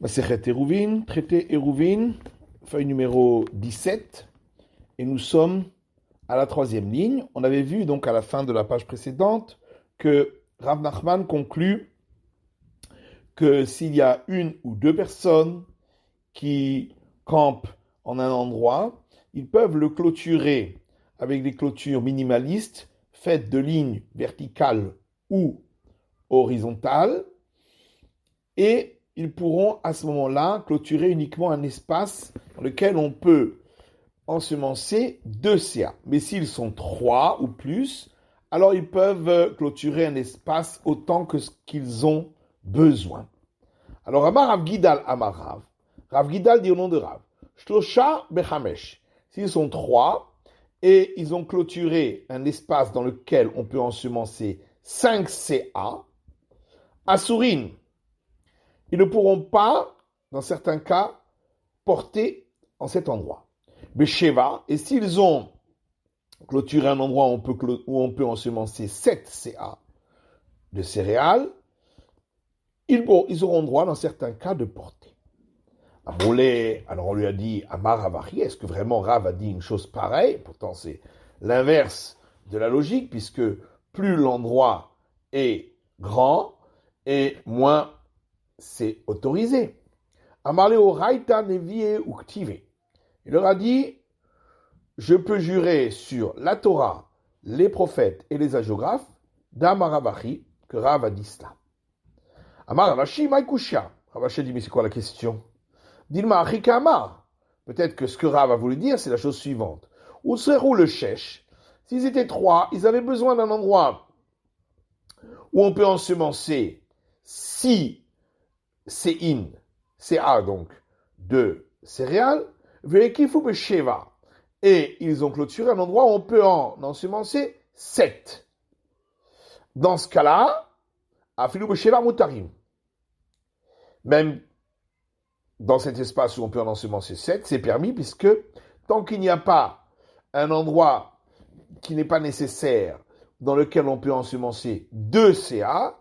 Masechet Eruvin, traité Eruvin, feuille numéro 17, et nous sommes à la troisième ligne. On avait vu donc à la fin de la page précédente que Rav Nachman conclut que s'il y a une ou deux personnes qui campent en un endroit, ils peuvent le clôturer avec des clôtures minimalistes faites de lignes verticales ou horizontales, et ils pourront à ce moment-là clôturer uniquement un espace dans lequel on peut ensemencer 2 CA. Mais s'ils sont 3 ou plus, alors ils peuvent clôturer un espace autant que ce qu'ils ont besoin. Alors Amar Rav Gidal Amar Rav. Rav Gidal dit au nom de Rav. Shlosha Bechamesh. S'ils sont 3 et ils ont clôturé un espace dans lequel on peut ensemencer 5 CA, Asurin, ils ne pourront pas, dans certains cas, porter en cet endroit. Besheva, et s'ils ont clôturé un endroit où on peut ensemencer 7 CA de céréales, ils auront droit, dans certains cas, de porter. Alors on lui a dit, Amar Ravachi, est-ce que vraiment Rav a dit une chose pareille? Pourtant, c'est l'inverse de la logique, puisque plus l'endroit est grand, et moins c'est autorisé. Amarle au Raïta Nevie ou Ktive. Il leur a dit, je peux jurer sur la Torah, les prophètes et les hagiographes d'Amar Ravachi, que Rav a dit cela. Amar Ravachi Maïkoucha. Ravachi dit, mais c'est quoi la question? Dilma Achika Amar. Peut-être que ce que Rav a voulu dire, c'est la chose suivante. Où serait le Shesh? S'ils étaient 3, ils avaient besoin d'un endroit où on peut ensemencer 6 CA donc, de céréales, Vekifu Besheva. Et ils ont clôturé un endroit où on peut en ensemencer 7. Dans ce cas-là, Afilu Besheva Mutarim. Même dans cet espace où on peut en ensemencer 7, c'est permis, puisque tant qu'il n'y a pas un endroit qui n'est pas nécessaire, dans lequel on peut ensemencer 2 CA,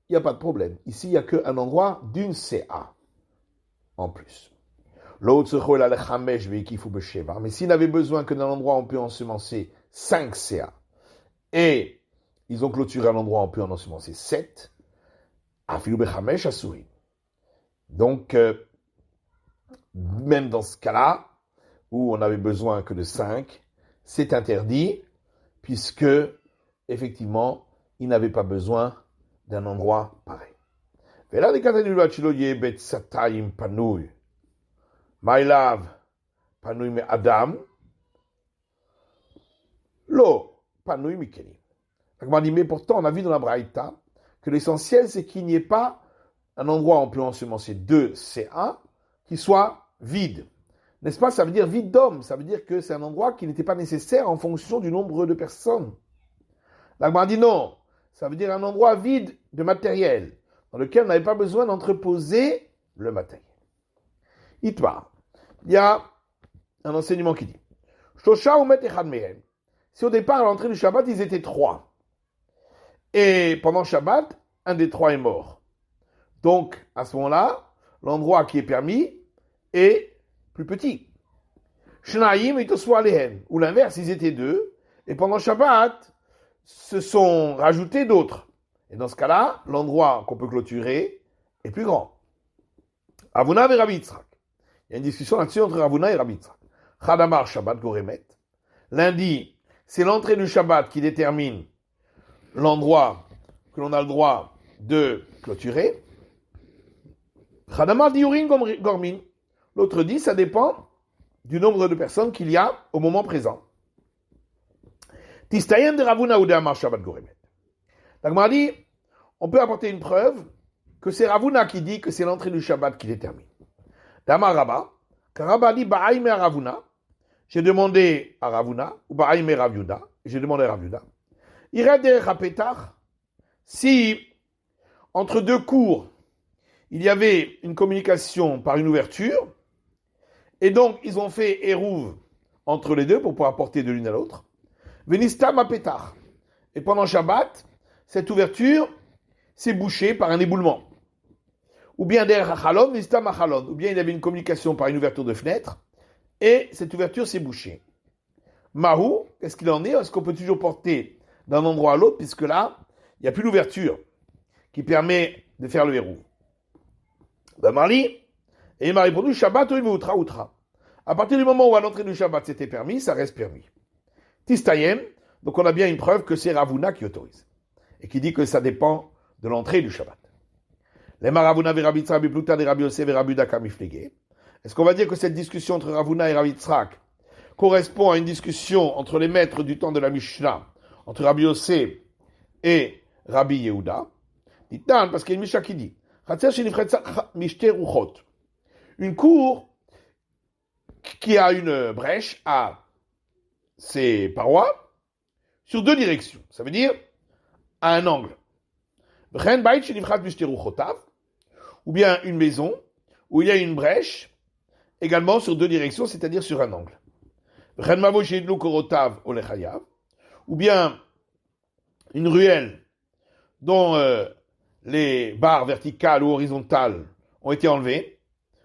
il n'y a pas de problème. Ici, il n'y a qu'un endroit d'une CA en plus. Mais s'il n'avait besoin que d'un endroit où on peut ensemencer 5 CA, et ils ont clôturé un endroit où on peut en ensemencer 7, donc, même dans ce cas-là, où on n'avait besoin que de 5, c'est interdit, puisque, effectivement, ils n'avaient pas besoin d'un endroit pareil. Maïlav, panouy me Adam, lo, panouy me Kenny. Mais pourtant, on a vu dans la Braïta que l'essentiel, c'est qu'il n'y ait pas un endroit où on peut ensemencer 2 CA qui soit vide. N'est-ce pas? Ça veut dire vide d'homme. Ça veut dire que c'est un endroit qui n'était pas nécessaire en fonction du nombre de personnes. L'Agma dit non. Ça veut dire un endroit vide de matériel dans lequel on n'avait pas besoin d'entreposer le matériel. Itma. Il y a un enseignement qui dit si au départ, à l'entrée du Shabbat, ils étaient 3, et pendant Shabbat, un des 3 est mort. Donc, à ce moment-là, l'endroit qui est permis est plus petit. Shnaïm et Toswa Lehen. Ou l'inverse, ils étaient 2, et pendant Shabbat, se sont rajoutés d'autres. Et dans ce cas-là, l'endroit qu'on peut clôturer est plus grand. Avuna et Rabbi Yitzhak. Il y a une discussion là-dessus entre Ravuna et Rabbi Yitzhak. Chadamar Shabbat Goremet. Lundi, c'est l'entrée du Shabbat qui détermine l'endroit que l'on a le droit de clôturer. Chadamar Diurin Gormin. L'autre dit, ça dépend du nombre de personnes qu'il y a au moment présent. Tistayen de Ravuna ou de Amar Shabbat Goremet. L'Agma dit, on peut apporter une preuve que c'est Ravuna qui dit que c'est l'entrée du Shabbat qui détermine. Damar Rabba, car Rabba dit Ba'aïme à Ravuna, j'ai demandé à Ravuna, ou Ba'aïme à Raviuda, j'ai demandé à Raviuda, Irade Rapetar, si entre 2 cours, il y avait une communication par une ouverture, et donc ils ont fait Eruv entre les deux pour pouvoir porter de l'une à l'autre, Venistam à Pétar. Et pendant Shabbat, cette ouverture s'est bouchée par un éboulement. ou bien der hachalon, nistam hachalon, ou bien il y avait une communication par une ouverture de fenêtre, et cette ouverture s'est bouchée. Mahou, qu'est-ce qu'il en est? Est-ce qu'on peut toujours porter d'un endroit à l'autre, puisque là, il n'y a plus d'ouverture qui permet de faire le verrou? Ben Marli, et il m'a répondu, Shabbat ou outra outra. À partir du moment où à l'entrée du Shabbat c'était permis, ça reste permis. Tistayem, donc on a bien une preuve que c'est Ravuna qui autorise, et qui dit que ça dépend de l'entrée du Shabbat. Les Maravuna Rabbi Yitzhak Bipluta de Rabbi Yosef et Rabbi Yuda Kamiflege. Est-ce qu'on va dire que cette discussion entre Ravuna et Rabbi Yitzhak correspond à une discussion entre les maîtres du temps de la Mishnah, entre Rabbi Yosef et Rabbi Yehuda? Ditan, parce qu'il y a une Mishnah qui dit une cour qui a une brèche à ses parois sur deux directions. Ça veut dire à un angle. Ou bien une maison où il y a une brèche également sur deux directions, c'est-à-dire sur un angle. Ou bien une ruelle dont les barres verticales ou horizontales ont été enlevées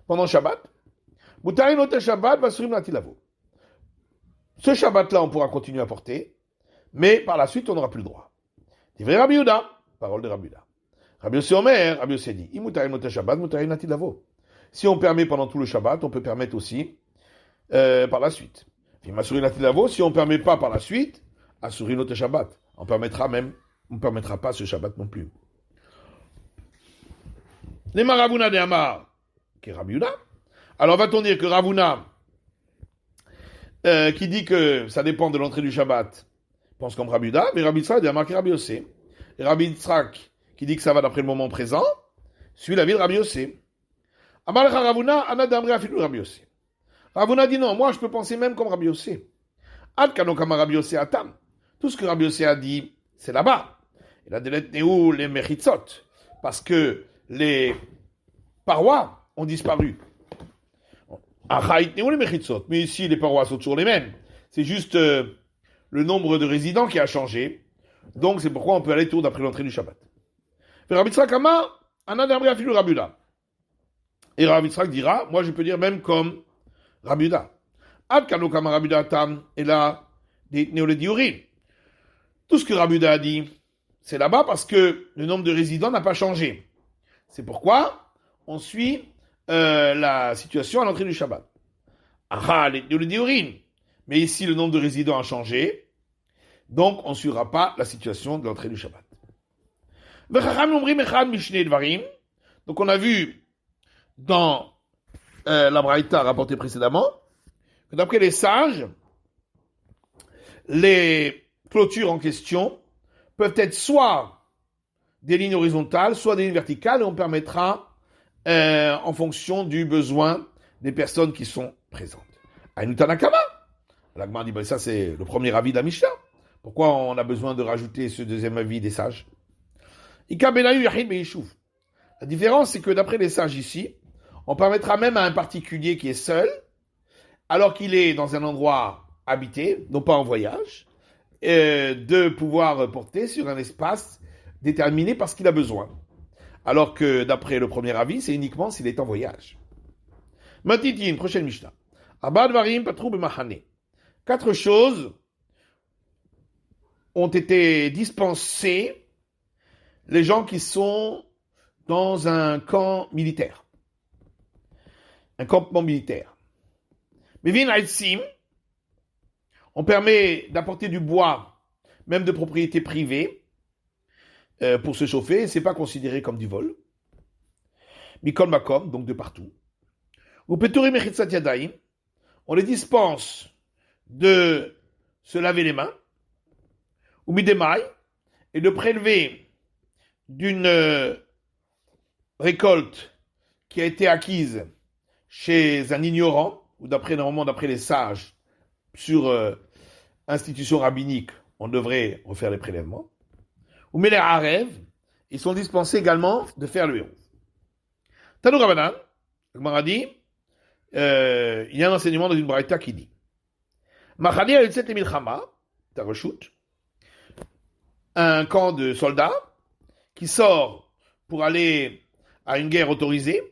pendant Shabbat. Ce Shabbat-là, on pourra continuer à porter, mais par la suite, on n'aura plus le droit. Divrei Rabbi Yehuda, parole de Rabbi Yehuda. Rabbi Yossi Omer, Rabbi Yossi dit, si on permet pendant tout le Shabbat, on peut permettre aussi par la suite. Si on ne permet pas par la suite, Asuri notre Shabbat. On ne permettra pas ce Shabbat non plus. Les Maravuna de Amar, qui est Rabbi Yehuda. Alors va-t-on dire que Ravuna, qui dit que ça dépend de l'entrée du Shabbat, pense comme Rabbi Yehuda, mais Rabbi Yitzhak a marqué Rabbi Yossi. Et Rabbi Yitzhak, qui dit que ça va d'après le moment présent, suit la vie de Rabbi Yossi. Amalcha Ravuna, Anadamre Afilu Rabbi Yossi. Ravuna dit non, moi je peux penser même comme Rabbi Yossi. Ad Kanokama Rabbi Yossi Atam. Tout ce que Rabbi Yossi a dit, c'est là-bas. Il a délet Néou les Mechitzot. Parce que les parois ont disparu. Mais ici, les parois sont toujours les mêmes. C'est juste le nombre de résidents qui a changé. Donc, c'est pourquoi on peut aller tout d'après l'entrée du Shabbat. Et Rabbi Yitzhak dira, moi je peux dire même comme Rabbi Yehuda. Tout ce que Rabbi Yehuda a dit, c'est là-bas parce que le nombre de résidents n'a pas changé. C'est pourquoi on suit la situation à l'entrée du Shabbat. Mais ici, le nombre de résidents a changé, donc on ne suivra pas la situation de l'entrée du Shabbat. Donc on a vu dans la Braïta rapportée précédemment que d'après les sages, les clôtures en question peuvent être soit des lignes horizontales, soit des lignes verticales, et on permettra en fonction du besoin des personnes qui sont présentes. Aïnutanakama. L'Agma dit, ça c'est le premier avis de la Mishnah. Pourquoi on a besoin de rajouter ce deuxième avis des sages? La différence, c'est que d'après les sages ici, on permettra même à un particulier qui est seul, alors qu'il est dans un endroit habité, non pas en voyage, de pouvoir porter sur un espace déterminé parce qu'il a besoin. Alors que d'après le premier avis, c'est uniquement s'il est en voyage. Matiti, une prochaine Mishnah. Quatre choses ont été dispensées les gens qui sont dans un camp militaire. Un campement militaire. On permet d'apporter du bois, même de propriété privée, pour se chauffer, c'est pas considéré comme du vol. Mikol Makom, donc de partout. Ou Peturi Mechitzat Yadayim, on les dispense de se laver les mains, ou Midemai, et de prélever d'une récolte qui a été acquise chez un ignorant, ou normalement d'après les sages, sur institution rabbinique, on devrait refaire les prélèvements. Ou Meler Arev, ils sont dispensés également de faire le héros. Tanou Rabanan, le Gemara dit, il y a un enseignement dans une braïta qui dit Machali al-Tzet Milchama, Tarashut, un camp de soldats qui sort pour aller à une guerre autorisée.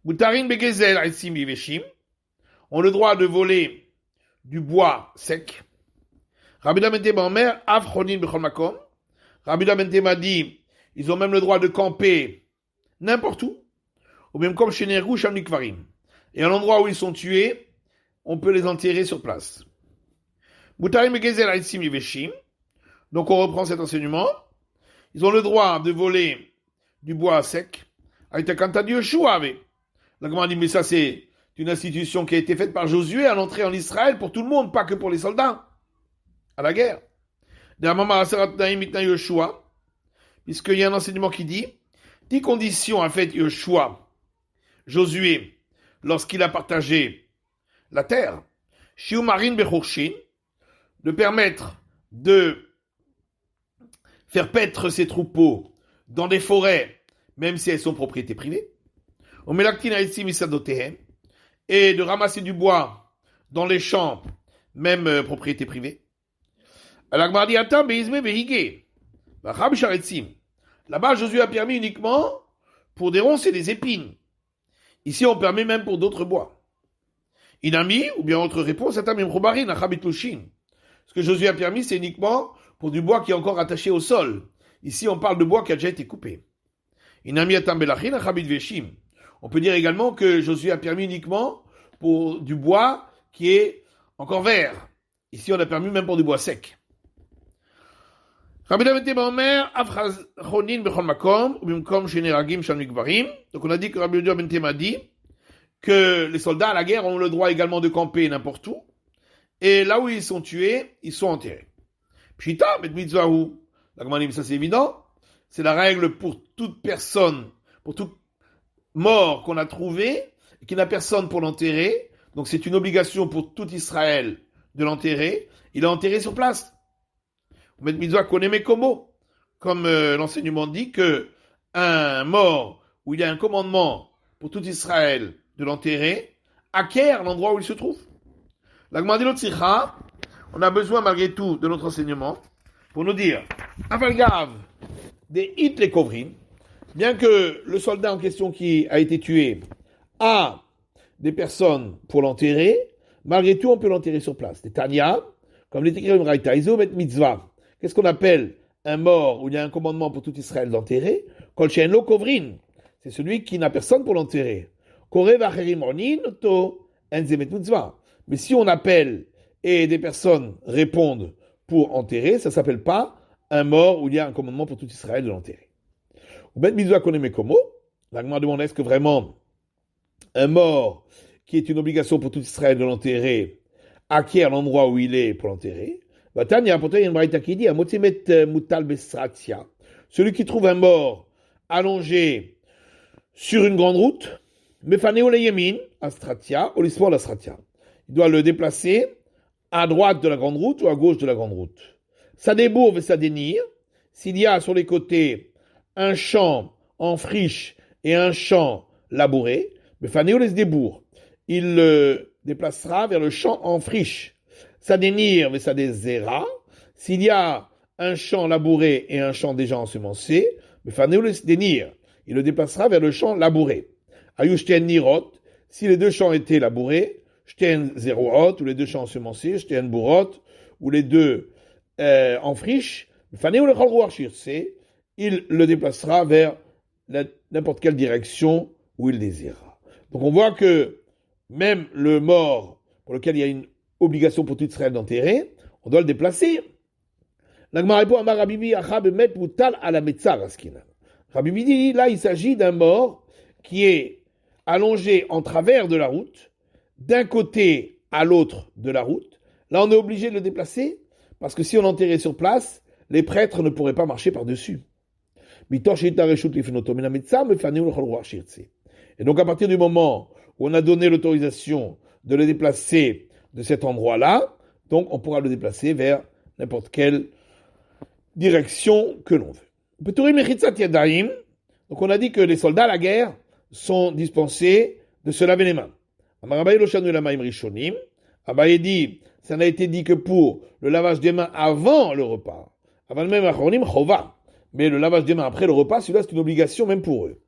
Mutarin begezel aitzim yeveshim, ont le droit de voler du bois sec. Rabbi Ben Tema Omer, av chonin bechol makom. Rabbi Ben Tema dit, ils ont même le droit de camper n'importe où, ou même comme chez Nergou, Sham Nikvarim. Et à l'endroit où ils sont tués, on peut les enterrer sur place. Mutarim begezel aitzim yeveshim. Donc on reprend cet enseignement. Ils ont le droit de voler du bois sec. Avec ta kanta de Yoshua. La Gemara dit, mais ça c'est une institution qui a été faite par Josué à l'entrée en Israël pour tout le monde, pas que pour les soldats. À la guerre. Puisqu'il y a un enseignement qui dit, 10 conditions a fait Yoshua, Josué, lorsqu'il a partagé la terre. Shiumarin bechurshin, de permettre de faire paître ses troupeaux dans des forêts, même si elles sont propriété privée. Et de ramasser du bois dans les champs, même propriété privée. Là-bas, Josué a permis uniquement pour des ronces et des épines. Ici, on permet même pour d'autres bois. Inami, ou bien autre réponse, ce que Josué a permis, c'est uniquement pour du bois qui est encore attaché au sol. Ici, on parle de bois qui a déjà été coupé. Inami atam belachin, achabit veshim. On peut dire également que Josué a permis uniquement pour du bois qui est encore vert. Ici, on a permis même pour du bois sec. Donc on a dit que Rabbi Yehuda ben Tema dit que les soldats à la guerre ont le droit également de camper n'importe où. Et là où ils sont tués, ils sont enterrés. Pshita, bet mitzvahu. La Gemara dit, ça c'est évident. C'est la règle pour toute personne, pour toute mort qu'on a trouvé, et qui n'a personne pour l'enterrer. Donc c'est une obligation pour tout Israël de l'enterrer. Il est enterré sur place. Bet mitzvah koneme komo. Comme l'enseignement dit que un mort où il y a un commandement pour tout Israël de l'enterrer, acquiert l'endroit où il se trouve. La Gemara dit l'autre, on a besoin malgré tout de notre enseignement pour nous dire, avalgav des hit les kovrin, bien que le soldat en question qui a été tué a des personnes pour l'enterrer, malgré tout on peut l'enterrer sur place. Des Tanya, comme les écrits de Iso met mitzvah. Qu'est-ce qu'on appelle un mort où il y a un commandement pour tout Israël d'enterrer? Kol she'en lo kovrin, c'est celui qui n'a personne pour l'enterrer. Korev acherim onin to enze met mitzvah. Mais si on appelle et des personnes répondent pour enterrer, ça ne s'appelle pas un mort où il y a un commandement pour tout Israël de l'enterrer. Ben mitzvah koneme komo, la Gemara demande est-ce que vraiment un mort qui est une obligation pour tout Israël de l'enterrer acquiert l'endroit où il est pour l'enterrer. Tanya, pourtant il y a une braïta qui dit amotimet mutal besratia, celui qui trouve un mort allongé sur une grande route, mefaneo le yemin astratia, olismo la stratia. Il doit le déplacer à droite de la grande route ou à gauche de la grande route. Ça débourve et ça dénire. S'il y a sur les côtés un champ en friche et un champ labouré, mais Fanéo les débourre. Il le déplacera vers le champ en friche. Ça dénire mais ça désera. S'il y a un champ labouré et un champ déjà ensemencé, mais Fanéo les dénire. Il le déplacera vers le champ labouré. Ayushten nirot, si les deux champs étaient labourés, Shten zérohot, ou les deux champs ensemencés, Shten bourot, ou les deux en friche, il le déplacera vers n'importe quelle direction où il désirera. Donc on voit que même le mort pour lequel il y a une obligation pour tout Israël d'enterrer, on doit le déplacer. Rabbi dit, là il s'agit d'un mort qui est allongé en travers de la route, d'un côté à l'autre de la route. Là, on est obligé de le déplacer, parce que si on l'enterrait sur place, les prêtres ne pourraient pas marcher par-dessus. Et donc, à partir du moment où on a donné l'autorisation de le déplacer de cet endroit-là, donc on pourra le déplacer vers n'importe quelle direction que l'on veut. Donc, on a dit que les soldats à la guerre sont dispensés de se laver les mains. Abaye dit, ça n'a été dit que pour le lavage des mains avant le repas. Avant même achronim chova. Mais le lavage des mains après le repas, celui-là c'est une obligation même pour eux.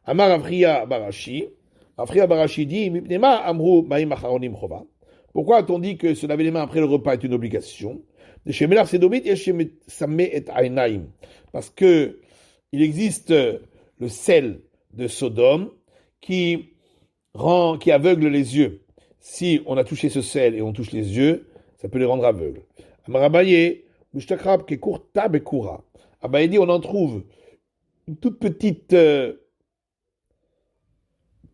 Amar Avriya Barashi. Avriya Barashi dit, Mipnema Amru Maim Acharonim Chova. Pourquoi a-t-on dit que se laver les mains après le repas est une obligation? De chez Melar Sedomit et chez Samé et Ainaim. Parce que il existe le sel de Sodome qui aveugle les yeux. Si on a touché ce sel et on touche les yeux, ça peut les rendre aveugles. Amarabaye, Mushtakrab Kekurta Bekura. Abaye dit, on en trouve une toute petite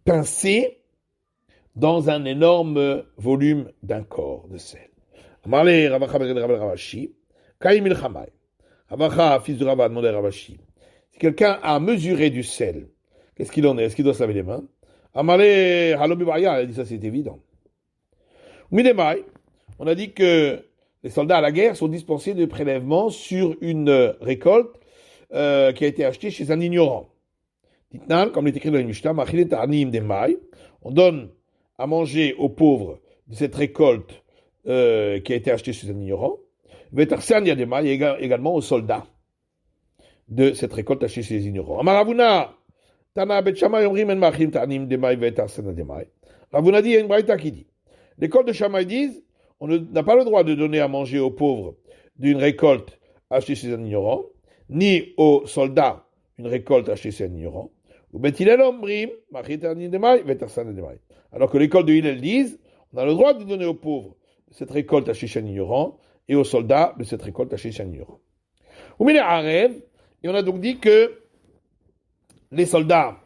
pincée dans un énorme volume d'un corps de sel. Amarle Ravacha Ravashi, Kaim Ilchamay. Ravacha, fils de Rava, a demandé à Ravashi. Si quelqu'un a mesuré du sel, qu'est-ce qu'il en est? Est-ce qu'il doit se laver les mains? Amarle Halobi Baya, elle a dit ça, c'est évident. Midemai, on a dit que les soldats à la guerre sont dispensés de prélèvements sur une récolte qui a été achetée chez un ignorant. Ditnan, comme il est écrit dans les Mishnah, on donne à manger aux pauvres de cette récolte qui a été achetée chez un ignorant. Vetarsan Yadema, et également aux soldats de cette récolte achetée chez les ignorants. Amaravuna, Tana Betchama Yomrim en Machim Tanim Demai Vetarsan Yadema. Ravuna dit, il y a une braïta qui dit, l'école de Shammai disent, on n'a pas le droit de donner à manger aux pauvres d'une récolte achetée chez un ignorant, ni aux soldats une récolte achetée chez un ignorant. Alors que l'école de Hillel disent, on a le droit de donner aux pauvres de cette récolte achetée chez un ignorant et aux soldats de cette récolte achetée chez un ignorant. Et on a donc dit que les soldats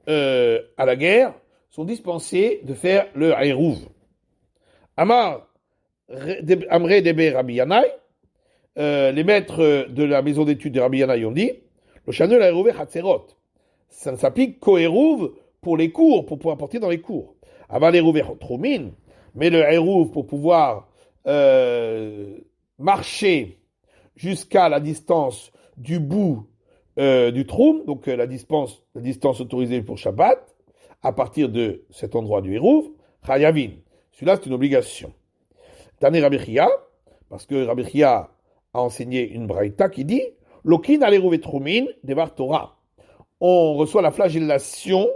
à la guerre sont dispensés de faire le Eruv. Amar Amre Debe Rabbi Yanai, les maîtres de la maison d'études de Rabbi Yanai ont dit, le chanel a Eruv Hatzerot. Ça ne s'applique qu'au Eruv pour les cours, pour pouvoir porter dans les cours. Avant l'Eruv Tromin, mais le Eruv pour pouvoir marcher jusqu'à la distance du bout du Troum, donc la distance autorisée pour Shabbat, à partir de cet endroit du Eruv, Chayavin. Celui-là, c'est une obligation. Tane Rabbi Chia, parce que Rabbi Chia a enseigné une braïta qui dit Lokin al-Eruv Tromin devar Torah. On reçoit la flagellation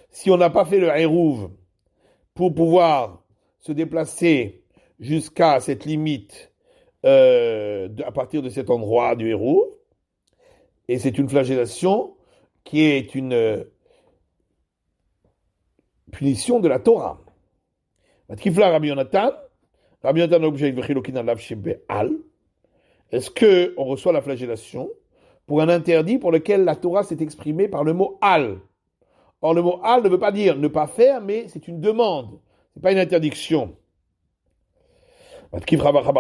si on n'a pas fait le Eruv pour pouvoir se déplacer jusqu'à cette limite à partir de cet endroit du Eruv. Et c'est une flagellation qui est une punition de la Torah. Rabbi Yonatan objet est-ce qu'on reçoit la flagellation pour un interdit pour lequel la Torah s'est exprimée par le mot al? Or, le mot al ne veut pas dire ne pas faire, mais c'est une demande. Ce n'est pas une interdiction. Là-dessus, Ravacha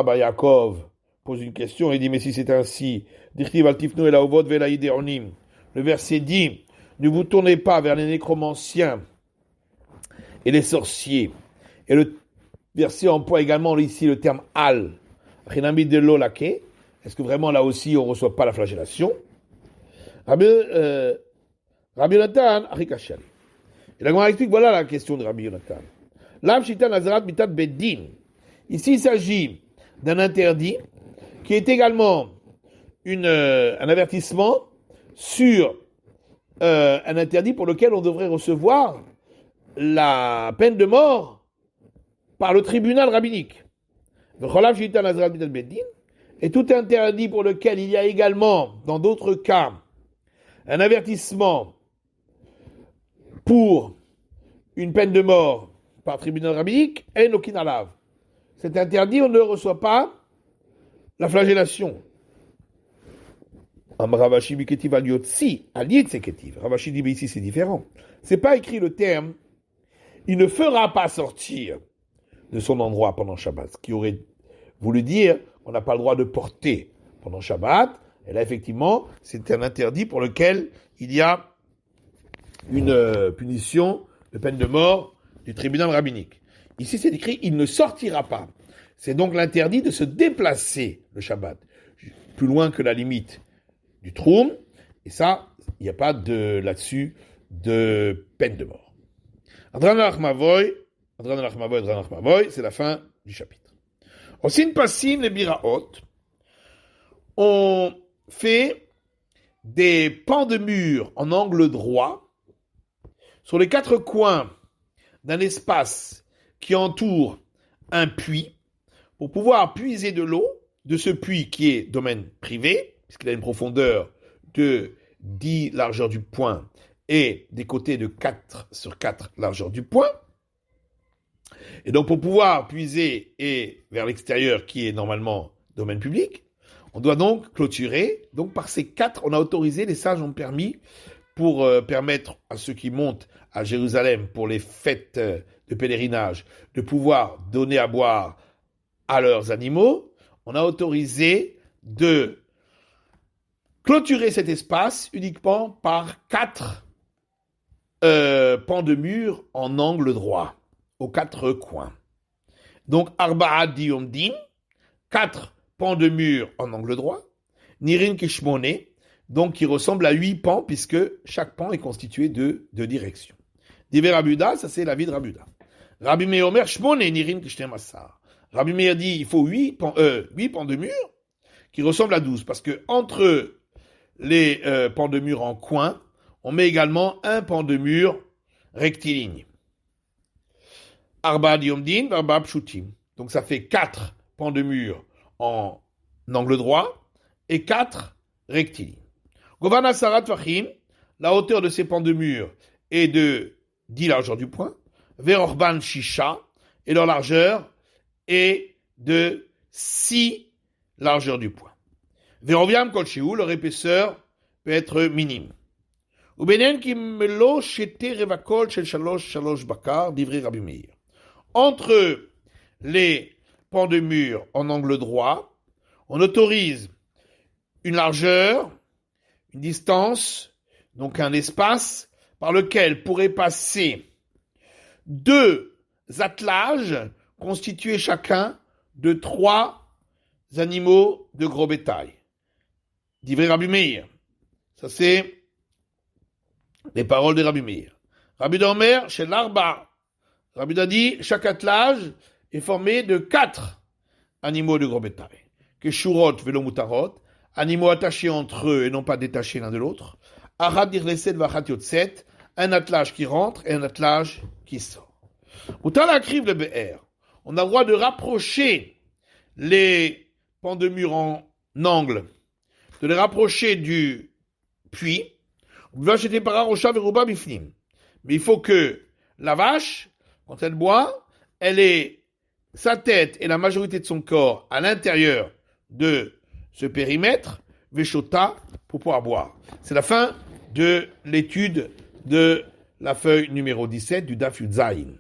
Bar Yaakov pose une question et dit, mais si c'est ainsi, le verset dit, ne vous tournez pas vers les nécromanciens et les sorciers. Et le verset emploie également ici le terme al. Est-ce que vraiment là aussi on ne reçoit pas la flagellation? Rabbi Yonatan, Achikashal. Et la Gemara explique, voilà la question de Rabbi Yonatan. Ici il s'agit d'un interdit qui est également un avertissement sur un interdit pour lequel on devrait recevoir la peine de mort par le tribunal rabbinique. Et tout interdit pour lequel il y a également, dans d'autres cas, un avertissement pour une peine de mort par tribunal rabbinique, cet interdit, on ne reçoit pas la flagellation. Ravashi dit, mais ici c'est différent. C'est pas écrit le terme, il ne fera pas sortir de son endroit pendant Shabbat, ce qui aurait voulu dire qu'on n'a pas le droit de porter pendant Shabbat. Et là, effectivement, c'est un interdit pour lequel il y a une punition de peine de mort du tribunal rabbinique. Ici, c'est écrit, il ne sortira pas. C'est donc l'interdit de se déplacer le Shabbat, plus loin que la limite du Troum. Et ça, il n'y a pas là-dessus de peine de mort. Adran al-Achmavoy, c'est la fin du chapitre. Osin passim le biraot, on fait des pans de mur en angle droit sur les 4 coins d'un espace qui entoure un puits pour pouvoir puiser de l'eau de ce puits qui est domaine privé, puisqu'il a une profondeur de 10 largeur du point et des côtés de 4 sur 4 largeur du point. Et donc pour pouvoir puiser et vers l'extérieur qui est normalement domaine public, on doit donc clôturer. Donc par ces 4, on a autorisé, les sages ont permis, pour permettre à ceux qui montent à Jérusalem pour les fêtes de pèlerinage, de pouvoir donner à boire à leurs animaux, on a autorisé de clôturer cet espace uniquement par 4 pans de mur en angle droit, aux 4 coins. Donc, Arba'a Diyomdim, 4 pans de mur en angle droit, Nirin Kishmone, donc qui ressemble à 8 pans, puisque chaque pan est constitué de 2 directions. Diver Rabuda, ça c'est la vie de Rabuda. Rabbi Meir Omer, Shmone Nirin Kishtemassar. Rabbi Meir dit, il faut 8 pans de mur qui ressemblent à 12, parce que entre les pans de mur en coin, on met également un pan de mur rectiligne. Arba Diomdin, Arba Pshutim. Donc ça fait 4 pans de mur en angle droit et 4 rectilignes. Govana Sarat Fachim, la hauteur de ces pans de mur est de 10 largeurs du point. Verorban Shisha, et leur largeur est de 6 largeurs du point. Veroviam Kolshiu, leur épaisseur peut être minime. Ubenen Kimelo Shete Revakol Shel Shalosh Bakar, d'Ivry Rabbi Meir. Entre les pans de mur en angle droit, on autorise une largeur, une distance, donc un espace par lequel pourraient passer 2 attelages constitués chacun de 3 animaux de gros bétail. D'Ivry Rabbi Meir. Ça c'est les paroles de Rabbi Meir. Rabbi Dormer, chez l'Arba. Rabbi a dit, chaque attelage est formé de 4 animaux de gros bétail. Que Shurot velomutarot, animaux attachés entre eux et non pas détachés l'un de l'autre. Arad dirleset vachat yotset, un attelage qui rentre et un attelage qui sort. Mutal akriv le be'er. On a le droit de rapprocher les pans de mur en angle, de les rapprocher du puits. Mais il faut que la vache, quand elle boit, elle ait sa tête et la majorité de son corps à l'intérieur de ce périmètre, Veshota, pour pouvoir boire. C'est la fin de l'étude de la feuille numéro 17 du Daf Yud Zayin.